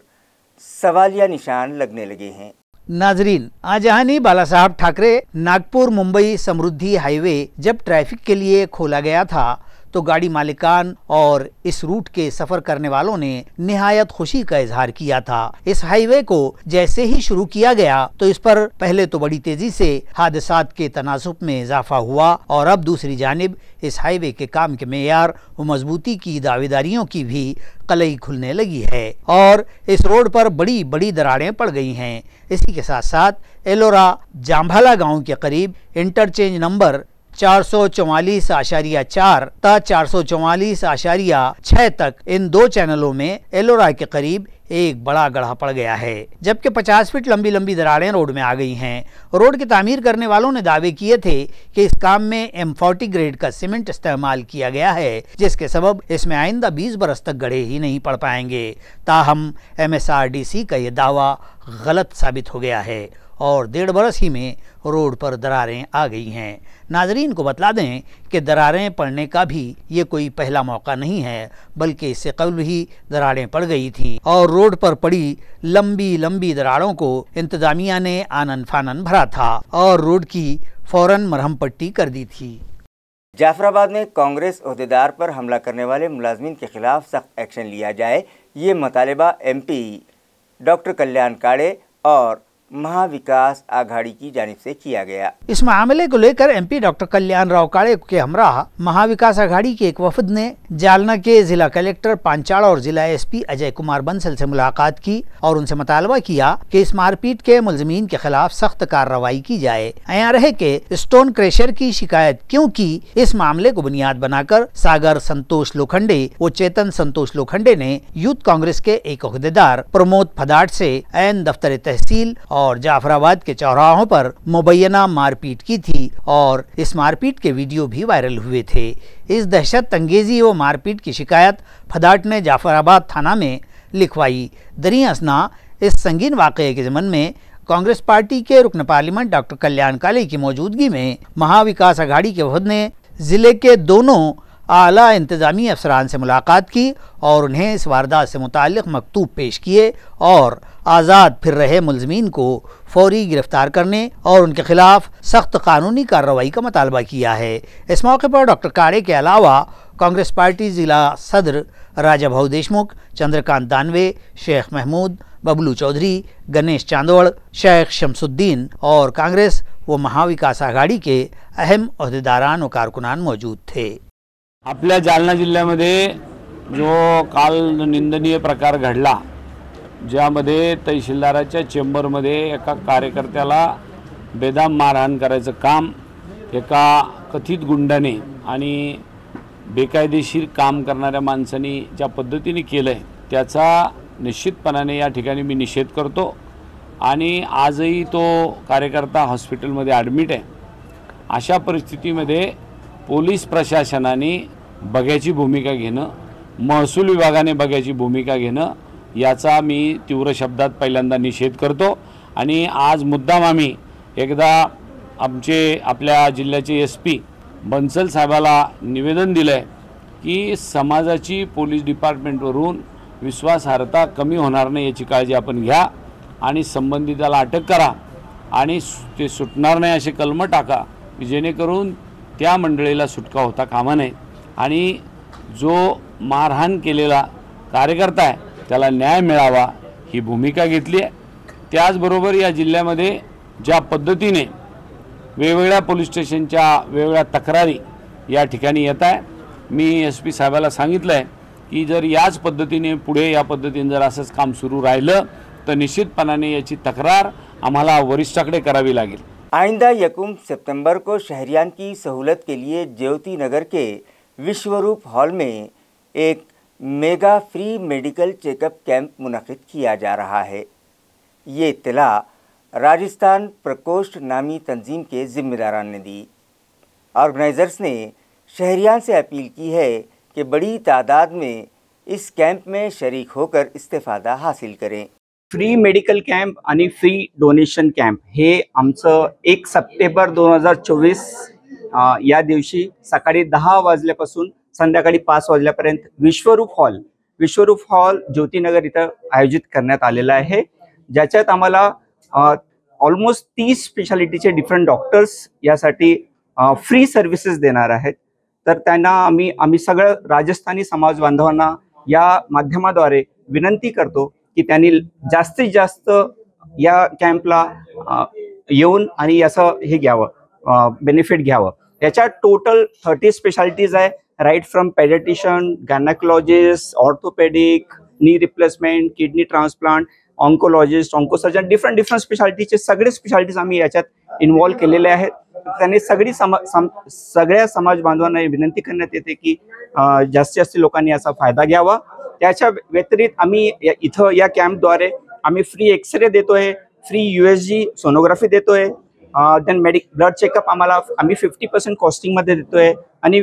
सवालिया निशान लगने लगे हैं। नाजरीन, आजहानी बाला साहब ठाकरे नागपुर मुंबई समृद्धि हाईवे जब ट्रैफिक के लिए खोला गया था तो गाड़ी मालिकान और इस रूट के सफर करने वालों ने निहायत खुशी का इजहार किया था। इस हाईवे को जैसे ही शुरू किया गया तो इस पर पहले तो बड़ी तेजी से हादसात के तनासुब में इजाफा हुआ और अब दूसरी जानिब इस हाईवे के काम के मेयार व मजबूती की दावेदारियों की भी कलई खुलने लगी है और इस रोड पर बड़ी बड़ी दरारें पड़ गई हैं। इसी के साथ साथ एलोरा जाम्भाला गाँव के करीब इंटरचेंज नंबर 444.4 ता 444.6 तक इन दो चैनलों में एलोरा के करीब एक बड़ा गड्ढा पड़ गया है, जबकि 50 फीट लंबी लंबी दरारें रोड में आ गई हैं। रोड की तामीर करने वालों ने दावे किए थे कि इस काम में M40 ग्रेड का सीमेंट इस्तेमाल किया गया है, जिसके सबब इसमें आइंदा 20 बरस तक गड्ढे ही नहीं पड़ पाएंगे। ताहम MSRDC का ये दावा गलत साबित हो गया है और 1.5 बरस ही में रोड पर दरारें आ गई हैं। नाजरीन को बतला दें कि दरारें पड़ने का भी ये कोई पहला मौका नहीं है, बल्कि इससे कबल ही दरारें पड़ गई थीं और रोड पर पड़ी लंबी लंबी दरारों को इंतजामिया ने आनन फानन भरा था और रोड की फौरन मरहम पट्टी कर दी थी। जाफराबाद में कांग्रेस ओहदेदार पर हमला करने वाले मुलाजमीन के खिलाफ सख्त एक्शन लिया जाए, ये मुतालिबा MP डॉक्टर कल्याण काड़े और महाविकास आघाड़ी की जानिब से किया गया। इस मामले को लेकर MP डॉक्टर कल्याण राव काड़े के हमराह महाविकास आघाड़ी के एक वफद ने जालना के जिला कलेक्टर पांचाड़ा और जिला SP अजय कुमार बंसल से मुलाकात की और उनसे मुतालबा किया कि इस मारपीट के मुलजमीन के खिलाफ सख्त कार्रवाई की जाए। यहाँ रहे के स्टोन क्रैशर की शिकायत क्योंकि इस मामले को बुनियाद बनाकर सागर संतोष लोखंडे व चेतन संतोष लोखंडे ने यूथ कांग्रेस के एक ओहदेदार प्रमोद फदाट से ऐन दफ्तर तहसील और जाफराबाद के चौराहों पर मुबैना मारपीट की थी और इस मारपीट के वीडियो भी वायरल हुए थे। इस दहशत अंगेजी व मारपीट की शिकायत फदाट ने जाफराबाद थाना में लिखवाई। दरिया असना इस संगीन वाक़ये के ज़मन में कांग्रेस पार्टी के रुकन पार्लियामेंट डॉक्टर कल्याण काले की मौजूदगी में महाविकास आघाड़ी के वफद ने जिले के दोनों आला इंतजामी अफसरान से मुलाकात की और उन्हें इस वारदात से मुताल्लिक़ मकतूब पेश किए और आज़ाद फिर रहे मुलजमीन को फौरी गिरफ्तार करने और उनके खिलाफ सख्त कानूनी कार्रवाई का मुतालबा किया है। इस मौके पर डॉक्टर काड़े के अलावा कांग्रेस पार्टी जिला सदर राजा भाऊ देशमुख, चंद्रकांत दानवे, शेख महमूद, बबलू चौधरी, गणेश चांदोड़, शेख शमसुद्दीन और कांग्रेस व महाविकास आघाड़ी के अहम ओहदेदारान व कारकुनान मौजूद थे। आपल्या जालना जिल्ह्यामध्ये जो काल निंदनीय प्रकार घडला, ज्यामध्ये तहसीलदाराच्या चेंबरमध्ये एका कार्यकर्त्याला बेदम मारहाण करायचं काम एका कथित गुंडाने आणि बेकायदेशीर काम करणाऱ्या माणसांनी ज्या पद्धतीने केलं आहे त्याचा निश्चितपणाने या ठिकाणी मी निषेध करतो आणि आजही तो कार्यकर्ता हॉस्पिटलमध्ये ॲडमिट आहे। अशा परिस्थितीमध्ये पोलीस प्रशासनाने बघ्याची भूमिका घेणं, महसूल विभागाने बघ्याची भूमिका घेणं याचा मी तीव्र शब्दात पहिल्यांदा निषेध करतो आणि आज मुद्दाम आम्ही एकदा आपल्या जिल्ह्याचे SP बंसल साहेबाला निवेदन दिलं आहे की समाजाची पोलीस डिपार्टमेंटवरून विश्वासार्हता कमी होणार नाही याची काळजी आपण घ्या आणि संबंधिताला अटक करा आणि ते सुटणार नाही असे कलम टाका की जेणेकरून त्या मंडळीला सुटका होता कामा नये आणि जो मारहाण केलेला कार्यकर्ता आहे त्याला न्याय मिळावा ही भूमिका घेतली आहे। त्याचबरोबर या जिल्ह्यामध्ये ज्या पद्धतीने वेगवेगळ्या पोलीस स्टेशनच्या वेगवेगळ्या तक्रारी या ठिकाणी येत आहे, मी SP साहेबाला सांगितलं आहे की जर याच पद्धतीने पुढे या पद्धतीने जर असंच काम सुरू राहिलं तर निश्चितपणाने याची तक्रार आम्हाला वरिष्ठाकडे करावी लागेल। आइंदा 1 सितंबर को शहरियान की सहूलत के लिए ज्योति नगर के विश्वरूप हॉल में एक mega free medical checkup camp मुनक़िद किया जा रहा है। ये इत्तला राजस्थान प्रकोष्ठ नामी तंजीम के ज़िम्मेदारान ने दी। ऑर्गेनाइज़र्स ने शहरियान से अपील की है कि बड़ी तादाद में इस कैंप में शरीक होकर इस्तेफ़ादा हासिल करें। फ्री मेडिकल कॅम्प आणि फ्री डोनेशन कॅम्प हे आमचं 1 सप्टेंबर 2024 या दिवशी सकाळी 10 वाजल्यापासून संध्याकाळी 5 वाजल्यापर्यंत विश्वरूप हॉल ज्योतिनगर इथं आयोजित करण्यात आलेला आहे, ज्याच्यात आम्हाला ऑलमोस्ट 30 स्पेशालिटीचे डिफरंट डॉक्टर्स यासाठी फ्री सर्व्हिसेस देणार आहेत। तर त्यांना आम्ही सगळं राजस्थानी समाज बांधवांना या माध्यमाद्वारे विनंती करतो की त्यांनी जास्तीत जास्त या कॅम्पला येऊन आणि याचं हे घ्यावं, बेनिफिट घ्यावं। याच्यात टोटल 30 स्पेशालिटीज आहे, right from paediatrician, gynaecologist, orthopaedic, knee replacement, kidney transplant, oncologist, oncosurgeon, different स्पेशालिटीचे सगळे स्पेशालिटीज आम्ही याच्यात इन्व्हॉल्व केलेले आहेत। त्यांनी सगळ्या समाज बांधवांना विनंती करण्यात येते की जास्तीत जास्त लोकांनी याचा फायदा घ्यावा। त्याच्या व्यतिरिक्त आम्ही इथं या कॅम्पद्वारे आम्ही फ्री एक्सरे देतोय, फ्री USG सोनोग्राफी देतोय, देन ब्लड चेकअप आम्ही 50% कॉस्टिंग मध्ये देतोय आणि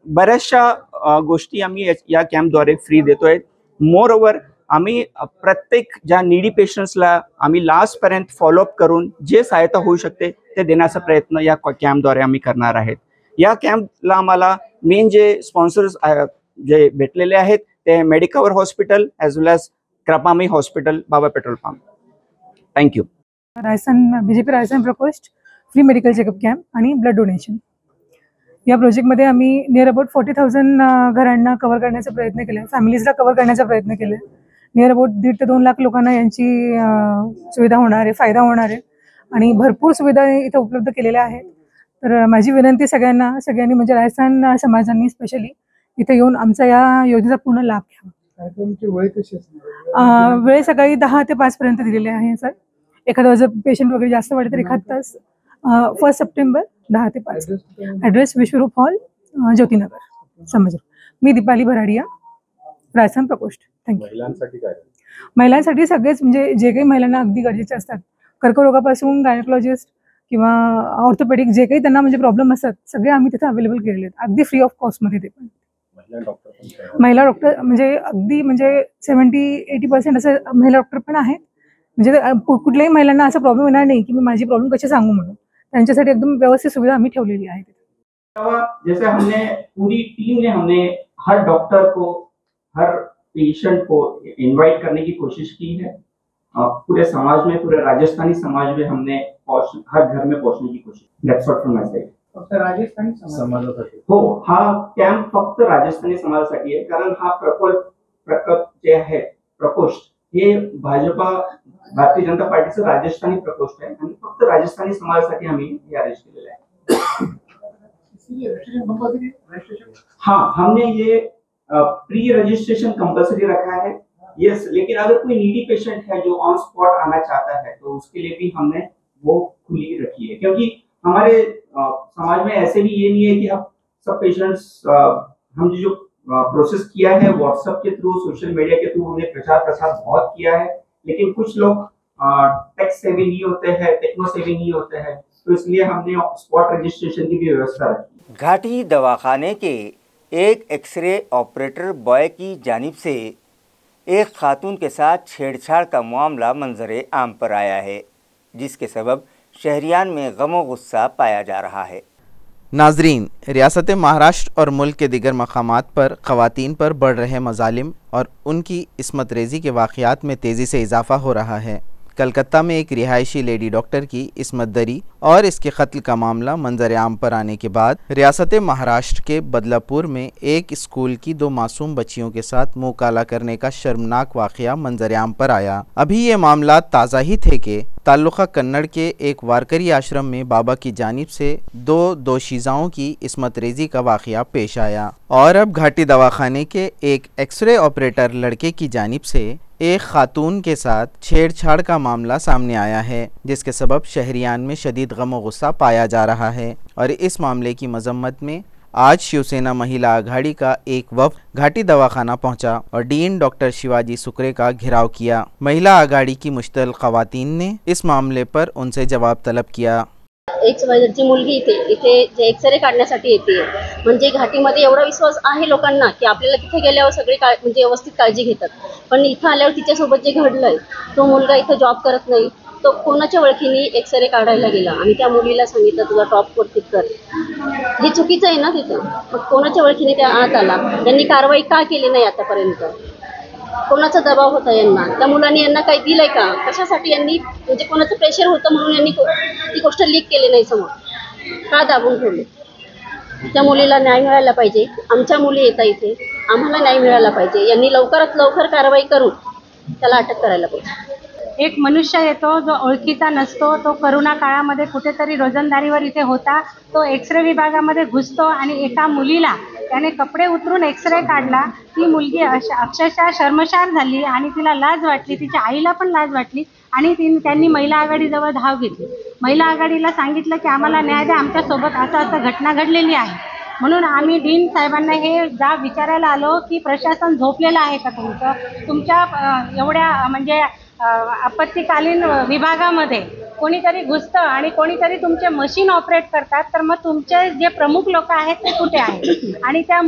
बऱ्याचशा गोष्टी आम्ही या कॅम्पद्वारे फ्री देतोय। मोर ओव्हर आम्ही प्रत्येक ज्या नीडी पेशंट्सला आम्ही लास्टपर्यंत फॉलोअप करून जे सहायता होऊ शकते ते देण्याचा प्रयत्न या कॅम्पद्वारे आम्ही करणार आहेत. या कॅम्पला आम्हाला मेन जे स्पॉन्सर्स जे भेटलेले आहेत ते मेडिकवर हॉस्पिटल ॲज वेल ॲज कृपामी हॉस्पिटल, बाबा petrol pump. Thank you. Rajasthan BJP Rajasthan प्रकोष्ठ फ्री मेडिकल चेकअप कॅम्प आणि ब्लड डोनेशन या प्रोजेक्टमध्ये आम्ही नियर अबाउट 40,000 घरांना कव्हर करण्याचा प्रयत्न केला, फॅमिलीजला कव्हर करण्याचा प्रयत्न केला. नियर अबाउट 1.5 ते 2 लाख लोकांना यांची सुविधा होणार आहे, फायदा होणार आहे आणि भरपूर सुविधा इथे उपलब्ध केलेल्या आहेत. तर माझी विनंती सगळ्यांनी म्हणजे राजस्थान समाजांनी स्पेशली इथे येऊन आमचा या योजनेचा पूर्ण लाभ घ्यावा. वेळ कशी असणार? वेळ सकाळी 10 ते 5 पर्यंत दिलेले आहे सर. एखादा जर पेशंट वगैरे जास्त वाटले तर एखाद तास. 1 सप्टेंबर 10 ते 5. ॲड्रेस विश्वरूप हॉल, ज्योतिनगर, संभाजीनगर. मी दीपाली भराडिया, राजस्थान प्रकोष्ठ. थँक्यू. महिलांसाठी काय? महिलांसाठी सगळेच म्हणजे जे काही महिलांना अगदी गरजेचे असतात, कर्करोगापासून गायनोकॉलॉजिस्ट किंवा ऑर्थोपेडिक जे काही त्यांना म्हणजे प्रॉब्लेम असतात सगळे आम्ही तिथे अवेलेबल केलेले आहेत, अगदी फ्री ऑफ कॉस्टमध्ये. ते पण महिला डॉक्टर म्हणजे अगदी म्हणजे 70-80% असं महिला डॉक्टर पण आहेत. म्हणजे कुठल्याही महिलांना असा प्रॉब्लेम येणार नाही की मी माझी प्रॉब्लेम कशी सांगू म्हणून. त्यांच्यासाठी एकदम व्यवस्थित सुविधा आम्ही ठेवलेली आहे. जैसे हमने पूरी टीम ने हमने हर डॉक्टर को, हर पेशेंट को इनवाइट करने की कोशिश की है. पूरे समाज में, पूरे राजस्थानी समाज में हमने हर घर में पहुंचने की कोशिश. That's what from my side. फक्त राजस्थानी समाजासाठी? हो, हा कॅम्प फक्त राजस्थानी समाजासाठी आहे. कारण हा प्रकोष्ठ जे आहे प्रकोष्ठ हे भाजपा भारतीय जनता पार्टीचं राजस्थानी प्रकोष्ठ आहे आणि फक्त राजस्थानी समाजासाठी आम्ही हे अरेंज केलेलं आहे. हाँ, हमने ये प्री रजिस्ट्रेशन कंपलसरी रखा है. यस, लेकिन अगर कोई नीडी पेशेंट है जो ऑन स्पॉट आना चाहता है तो उसके लिए भी हमने वो खुली रखी है. क्योंकि हमारे समाज में ऐसे भी ये नहीं है कि हम सब पेशेंट्स, हम जो प्रोसेस किया है व्हाट्सएप के थ्रू, सोशल मीडिया के थ्रू हमने प्रचार प्रसार बहुत किया है, लेकिन कुछ लोग टेक सेवी नहीं होते हैं, टेक्नो सेवी नहीं होते हैं, तो इसलिए हमने स्पॉट रजिस्ट्रेशन की भी व्यवस्था रखी. घाटी दवाखाने के एक एक्सरे ऑपरेटर बॉय की जानिब से एक खातून के साथ छेड़छाड़ का मामला मंजरे आम पर आया है, जिसके सबब शहरियान में गमो गुस्सा पाया जा रहा है. नाजरीन, रियासत महाराष्ट्र और मुल्क के दिगर मकामात पर ख़वातीन पर बढ़ रहे मजालिम और उनकी इस्मत रेज़ी के वाक़यात में तेज़ी से इजाफ़ा हो रहा है. कलकत्ता में एक रिहायशी लेडी डॉक्टर की इस्मत दरी और इसके कत्ल का मामला मंजर आम पर आने के बाद रियासत महाराष्ट्र के बदलापुर में एक स्कूल की 2 मासूम बच्चियों के साथ मुँह काला करने का शर्मनाक वाक़या मंजर आम पर आया. अभी ये मामला ताज़ा ही थे कि ताल्लुक़ा कन्नड़ के एक वारकरी आश्रम में बाबा की जानिब से 2 दोशीज़ाओं की इस्मत रेज़ी का वाक़या पेश आया और अब घाटी दवाखाने के एक एक्सरे ऑपरेटर लड़के की जानिब से एक खातून के साथ छेड़छाड़ का मामला सामने आया है, जिसके सबब शहरियान में शदीद गम और गुस्सा पाया जा रहा है. और इस मामले की मजम्मत में आज शिवसेना महिला आघाड़ी का एक वफ़द घाटी दवाखाना पहुंचा और डीन डॉक्टर शिवाजी सुकरे का घेराव किया. महिला आघाड़ी की मुश्तल ख़वातीन ने इस मामले पर उनसे जवाब तलब किया. एक माझी मुलगी इथे एक्सरे काढण्यासाठी येते, म्हणजे घाटीमध्ये एवढा विश्वास आहे लोकांना की आपल्याला तिथे गेल्यावर सगळे म्हणजे व्यवस्थित काळजी घेतात, पण इथं आल्यावर तिच्यासोबत जे घडलंय, तो मुलगा इथं जॉब करत नाही, तो कोणाच्या ओळखीने एक्सरे काढायला गेला आणि त्या मुलीला सांगितलं तुझा टॉप वरती कर. हे चुकीचं आहे ना. तिथं मग कोणाच्या ओळखीने त्या आत आला, त्यांनी कारवाई का केली नाही आतापर्यंत? कोणाचा दबाव होता यांना? त्या मुलांनी यांना काही दिलंय का? कशासाठी यांनी म्हणजे कोणाचं प्रेशर होतं म्हणून यांनी ती गोष्ट लीक केली नाही समोर? का दाबून ठेवले? त्या मुलीला न्याय मिळायला पाहिजे. आमच्या मुली येतात इथे, आम्हाला न्याय मिळायला पाहिजे. यांनी लवकरात लवकर कारवाई करून त्याला अटक करायला पाहिजे. एक मनुष्य येतो जो ओळखीचा नसतो, तो करोना काळामध्ये कुठेतरी रोजंदारीवर इथे होता, तो एक्सरे विभागामध्ये घुसतो आणि एका मुलीला त्याने कपडे उतरून एक्सरे काढला. ती मुलगी अक्षरशः शर्मशार झाली आणि तिला लाज वाटली, तिच्या आईला पण लाज वाटली आणि त्यांनी महिला आघाडीजवळ धाव घेतली. महिला आघाडीला सांगितलं की आम्हाला न्याय द्या, आमच्यासोबत असं घटना घडलेली आहे. म्हणून आम्ही डीन साहेबांना हे विचारायला आलो की प्रशासन झोपलेलं आहे का तुमचं? तुमच्या एवढ्या म्हणजे आपत्कालीन विभागामध्ये कोणीतरी घुसतं आणि कोणीतरी तुमचे मशीन ऑपरेट करतात, तर मग तुमचे जे प्रमुख लोक आहेत ते कुठे आहेत? आणि त्या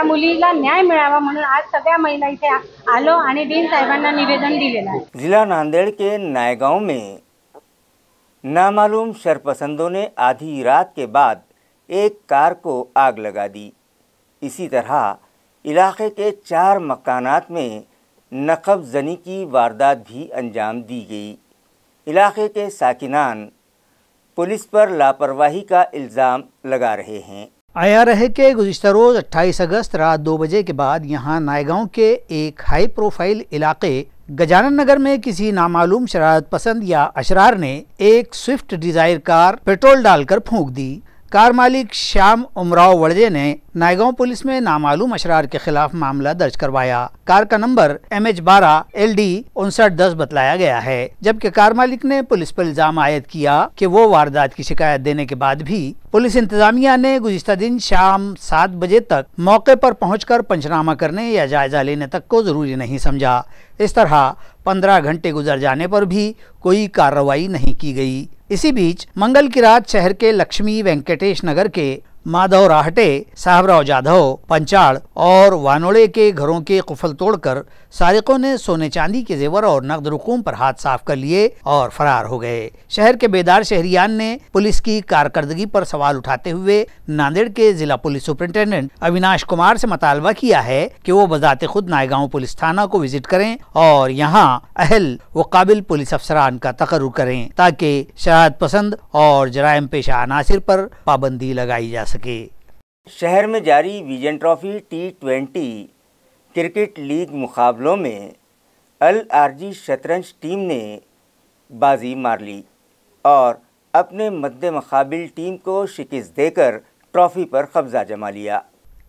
मुलीला न्याय मिळावा म्हणून आज सगळ्या महिला इथे आलो आणि डीन साहेबांना निवेदन दिलेलं आहे। जिला नांदेड़ के नायगांव में नामालूम शरपसंदों ने आधी रात के बाद एक कार को आग लगा दी। इसी तरह इलाके के 4 मकानात में नकब जनी की वारदात भी अंजाम दी गई। इलाके के साकिनान पुलिस पर लापरवाही का इल्ज़ाम लगा रहे हैं। आया रहे कि गुज़िश्ता रोज़ 28 अगस्त रात 2 बजे के बाद यहाँ नायगांव के एक हाई प्रोफाइल इलाके गजानन नगर में किसी नामालूम शरारत पसंद या अशरार ने एक स्विफ्ट डिज़ायर कार पेट्रोल डालकर फूंक दी। कार मालिक श्याम उमराव वड़जे ने नायगांव पुलिस में नामालूम अशरार के खिलाफ मामला दर्ज करवाया। कार का नंबर MH12 LD 5910 बतलाया गया है, जबकि कार मालिक ने पुलिस पर इल्जाम आयद किया कि वो वारदात की शिकायत देने के बाद भी पुलिस इंतजामिया ने गुज़िश्ता दिन शाम 7 बजे तक मौके पर पहुंचकर पंचनामा करने या जायजा लेने तक को जरूरी नहीं समझा। इस तरह 15 घंटे गुजर जाने पर भी कोई कार्रवाई नहीं की गई। इसी बीच मंगल की रात शहर के लक्ष्मी वेंकटेश नगर के माधव राहटे, साहबराव जाधव, पंचाड़ और वानोड़े के घरों के कुफल तोड़कर सारिकों ने सोने चांदी के जेवर और नकद रकूम पर हाथ साफ कर लिए और फरार हो गए। शहर के बेदार शहरियान ने पुलिस की कारकर्दगी पर सवाल उठाते हुए नांदेड़ के जिला पुलिस सुपरिंटेंडेंट अविनाश कुमार से मुतालबा किया है कि वो बजाते खुद नायगांव पुलिस थाना को विजिट करें और यहाँ अहल व काबिल पुलिस अफसरान का तकर्रुर करें ताकि शरारत पसंद और जराइम पेशा अनासिर पर पाबंदी लगाई जा सके। शहर में जारी vision trophy T20 cricket league मुकाबलों में LRG शतरंज टीम ने बाजी मार ली और अपने मद्दे मुकाबिल टीम को शिकस्त देकर ट्रॉफी पर कब्जा जमा लिया।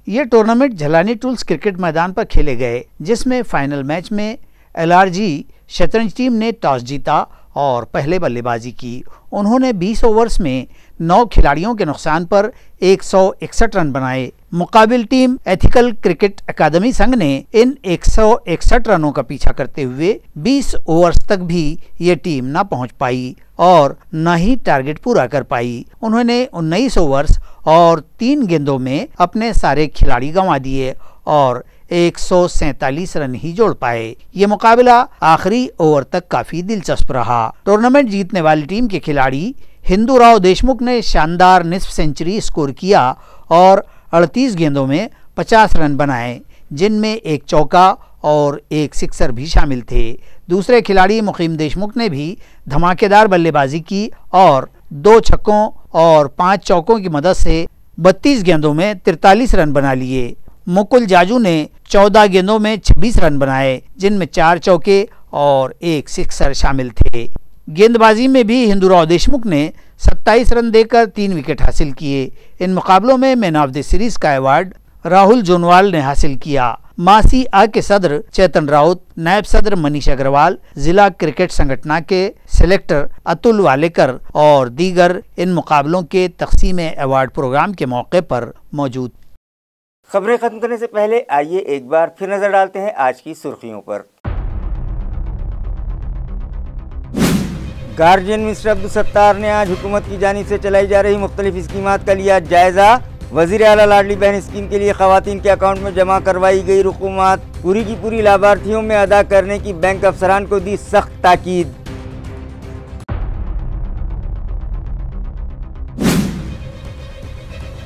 ये टूर्नामेंट झलानी टूल्स क्रिकेट मैदान पर खेले गए, जिसमें फाइनल मैच में LRG शतरंज टीम ने टॉस जीता और पहले बल्लेबाजी की। उन्होंने 20 ओवर्स में 9 खिलाड़ियों के नुकसान पर 161 रन बनाए। मुकाबिल टीम एथिकल क्रिकेट अकादमी संघ ने इन 161 रनों का पीछा करते हुए 20 ओवर्स तक भी ये टीम न पहुंच पाई और न ही टारगेट पूरा कर पाई। उन्होंने 19 ओवर्स और 3 गेंदों में अपने सारे खिलाड़ी गंवा दिए और 147 रन ही जोड़ पाए। ये मुकाबला आखिरी ओवर तक काफी दिलचस्प रहा। टूर्नामेंट जीतने वाली टीम के खिलाड़ी हिंदू राव देशमुख ने शानदार निस्फ सेंचुरी स्कोर किया और 38 गेंदों में 50 रन बनाए, जिनमें एक चौका और एक सिक्सर भी शामिल थे। दूसरे खिलाड़ी मुकीम देशमुख ने भी धमाकेदार बल्लेबाजी की और 2 छक्कों और 5 चौकों की मदद से 32 गेंदों में 43 रन बना लिए। मुकुल जाजू ने 14 गेंदों में 26 रन बनाए, जिनमें 4 चौके और एक सिक्सर शामिल थे। गेंदबाजी में भी हिंदूराव देशमुख ने 27 रन देकर 3 विकेट हासिल किए। इन मुकाबलों में मैन ऑफ द सीरीज का अवार्ड राहुल जोनवाल ने हासिल किया। मासी आ के सदर चेतन राउत, नायब सदर मनीष अग्रवाल, जिला क्रिकेट संगठन के सेलेक्टर अतुल वालेकर और दीगर इन मुकाबलों के तकसीम अवार्ड प्रोग्राम के मौके पर मौजूद। खबरें खत्म करने से पहले आइए एक बार फिर नजर डालते हैं आज की सुर्खियों पर। गार्जियन मिनिस्टर अब्दुल सत्तार ने आज हुकूमत की जानिब से चलाई जा रही मुख्तलिफ स्कीमात का लिया जायजा। वजीर आला लाडली बहन स्कीम के लिए खवातीन के अकाउंट में जमा करवाई गई रकूमात पूरी की पूरी लाभार्थियों में अदा करने की बैंक अफसरान को दी सख्त ताकीद।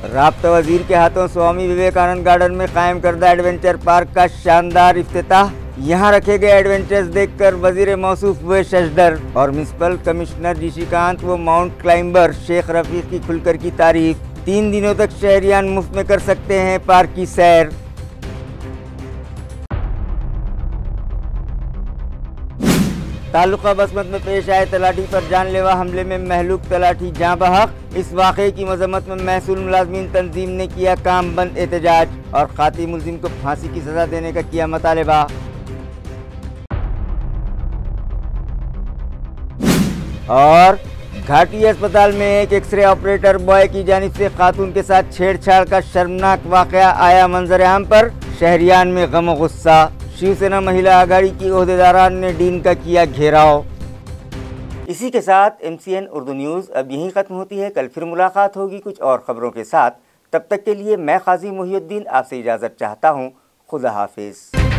राब्ता वजीर के हाथों स्वामी विवेकानंद गार्डन में कायम करदा एडवेंचर पार्क का शानदार इफ्तिताह। यहाँ रखे गए एडवेंचर्स देखकर वजीर मौसूफ हुए शशदर और म्युनिसिपल कमिश्नर ऋषिकांत व माउंट क्लाइंबर शेख रफीक की खुलकर की तारीफ। 3 दिनों तक शहरियान मुफ्त में कर सकते हैं पार्क की सैर। तालुका बसमत में पेश आए तलाठी पर जानलेवा हमले में महलूक तलाठी जाँ बहक। इस वाक़े की मजम्मत में महसूल मुलाजमीन तंजीम ने किया काम बंद एहतजाज और खाती मुलजिम को फांसी की सजा देने का किया मुतालबा। और घाटी अस्पताल में एक एक्सरे ऑपरेटर बॉय की जानिब से खातून के साथ छेड़छाड़ का शर्मनाक वाक़या आया मंजर आम पर। शहरियान में गम गुस्सा। शिवसेना महिला आघाड़ी की ओहदेदारान ने डीन का किया घेराव। इसी के साथ MCN उर्दू न्यूज़ अब यहीं ख़त्म होती है। कल फिर मुलाकात होगी कुछ और ख़बरों के साथ। तब तक के लिए मैं काजी मोहिउद्दीन आपसे इजाज़त चाहता हूँ। खुदा हाफिज़।